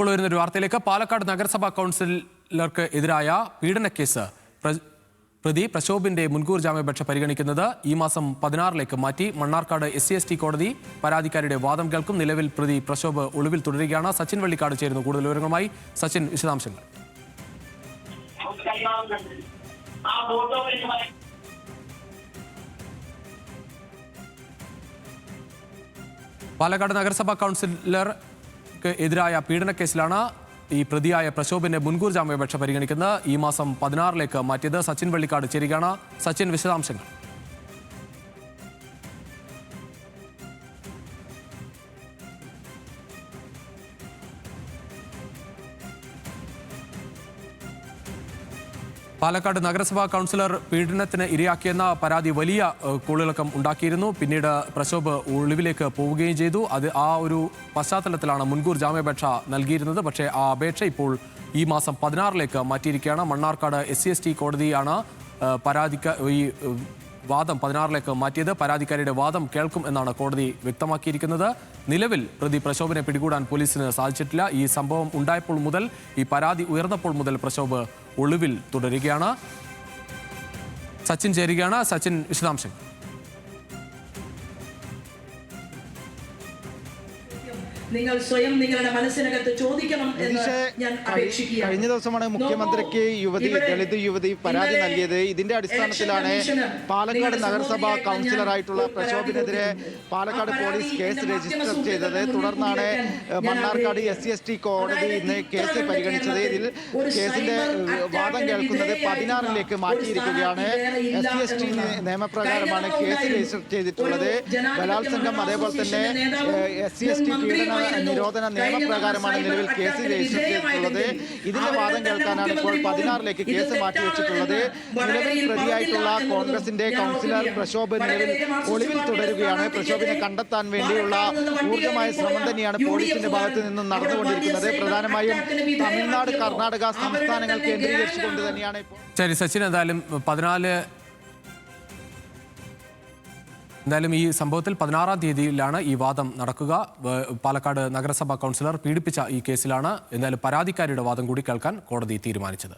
ഇപ്പോൾ വരുന്ന ഒരു വാർത്തയിലേക്ക് പാലക്കാട് നഗരസഭാ കൗൺസിലർക്ക് എതിരായ പീഡനക്കേസ് പ്രതി പ്രശോഭിന്റെ മുൻകൂർ ജാമ്യാപേക്ഷ പരിഗണിക്കുന്നത് ഈ മാസം 16-ലേക്ക് മാറ്റി. മണ്ണാർക്കാട് SC/ST കോടതി പരാതിക്കാരിയുടെ വാദം കേൾക്കും. നിലവിൽ പ്രതി പ്രശോഭ് ഒളിവിൽ തുടരുകയാണ്. സച്ചിൻ വള്ളിക്കാട് ചേരുന്നു കൂടുതൽ വിവരങ്ങളുമായി. സച്ചിൻ, വിശദാംശങ്ങൾ. പാലക്കാട് നഗരസഭാ കൗൺസിലർക്ക് എതിരായ പീഡനക്കേസിലാണ് ഈ പ്രതിയായ പ്രശോഭിന്റെ മുൻകൂർ ജാമ്യാപേക്ഷ പരിഗണിക്കുന്നത്. ഈ മാസം 16-ലേക്ക് മാറ്റിയത്. സച്ചിൻ വള്ളിക്കാട് ചേരുകയാണ്. സച്ചിൻ, വിശദാംശങ്ങൾ. പാലക്കാട് നഗരസഭാ കൗൺസിലർ പീഡനത്തിന് ഇരയാക്കിയെന്ന പരാതി വലിയ കോളിളക്കം ഉണ്ടാക്കിയിരുന്നു. പിന്നീട് പ്രശോഭ് ഒളിവിലേക്ക് പോവുകയും ചെയ്തു. ആ ഒരു പശ്ചാത്തലത്തിലാണ് മുൻകൂർ ജാമ്യാപേക്ഷ നൽകിയിരുന്നത്. പക്ഷേ ആ അപേക്ഷ ഇപ്പോൾ ഈ മാസം 16-ലേക്ക് മാറ്റിയിരിക്കുകയാണ്. മണ്ണാർക്കാട് SC/ST കോടതിയാണ് ഈ വാദം 16-ലേക്ക് മാറ്റിയത്. പരാതിക്കാരിയുടെ വാദം കേൾക്കും എന്നാണ് കോടതി വ്യക്തമാക്കിയിരിക്കുന്നത്. നിലവിൽ പ്രതി പ്രശോഭിനെ പിടികൂടാൻ പോലീസിന് സാധിച്ചിട്ടില്ല. ഈ സംഭവം ഉണ്ടായപ്പോൾ മുതൽ, ഈ പരാതി ഉയർന്നപ്പോൾ മുതൽ പ്രശോഭ് ഒളിവിൽ തുടരുകയാണ്. സച്ചിൻ ചേരുകയാണ്. സച്ചിൻ, വിശദാംശങ്ങൾ. നിങ്ങൾ സ്വയം നിങ്ങളുടെ മനസ്സിനകത്ത് ചോദിക്കണം എന്ന് ഞാൻ അപേക്ഷിക്കുകയാണ്. കഴിഞ്ഞ ദിവസമാണ് മുഖ്യമന്ത്രിക്ക് ദളിത് യുവതി പരാതി നൽകിയത്. ഇതിന്റെ അടിസ്ഥാനത്തിലാണ് പാലക്കാട് നഗരസഭാ കൗൺസിലറായിട്ടുള്ള പ്രശോഭിനെതിരെ പാലക്കാട് പോലീസ് കേസ് രജിസ്റ്റർ ചെയ്തത്. തുടർന്നാണ് മണ്ണാർക്കാട് SC/ST കോടതി ഇന്ന് കേസ് പരിഗണിച്ചത്. ഇതിൽ കേസിന്റെ വാദം കേൾക്കുന്നത് 16-ലേക്ക് മാറ്റിയിരിക്കുകയാണ്. SC/ST നിയമപ്രകാരമാണ് കേസ് രജിസ്റ്റർ ചെയ്തിട്ടുള്ളത്. ബലാത്സംഗം, അതേപോലെ തന്നെ SC/ST പീഡന നിരോധന നിയമപ്രകാരമാണ് നിലവിൽ കേസ് രജിസ്റ്റർ ചെയ്തിട്ടുള്ളത്. ഇതിന്റെ വാദം കേൾക്കാനാണ് ഇപ്പോൾ 16-ലേക്ക് കേസ് മാറ്റിവെച്ചിട്ടുള്ളത്. നിലവിൽ പ്രതിയായിട്ടുള്ള കോൺഗ്രസിന്റെ കൗൺസിലർ പ്രശോഭ് നിലവിൽ ഒളിവിൽ തുടരുകയാണ്. പ്രശോഭിനെ കണ്ടെത്താൻ വേണ്ടിയുള്ള ഊർജ്ജമായ ശ്രമം തന്നെയാണ് പോലീസിന്റെ ഭാഗത്ത് നിന്നും നടന്നുകൊണ്ടിരിക്കുന്നത്. പ്രധാനമായും തമിഴ്നാട്, കർണാടക സംസ്ഥാനങ്ങൾ കേന്ദ്രീകരിച്ചുകൊണ്ട് തന്നെയാണ് ഇപ്പോൾ. ശരി സച്ചിൻ, എന്തായാലും ഈ സംഭവത്തിൽ 16-ാം തീയതിയിലാണ് ഈ വാദം നടക്കുക. പാലക്കാട് നഗരസഭാ കൗൺസിലർ പീഡിപ്പിച്ച ഈ കേസിലാണ് എന്തായാലും പരാതിക്കാരിയുടെ വാദം കൂടി കേൾക്കാൻ കോടതി തീരുമാനിച്ചത്.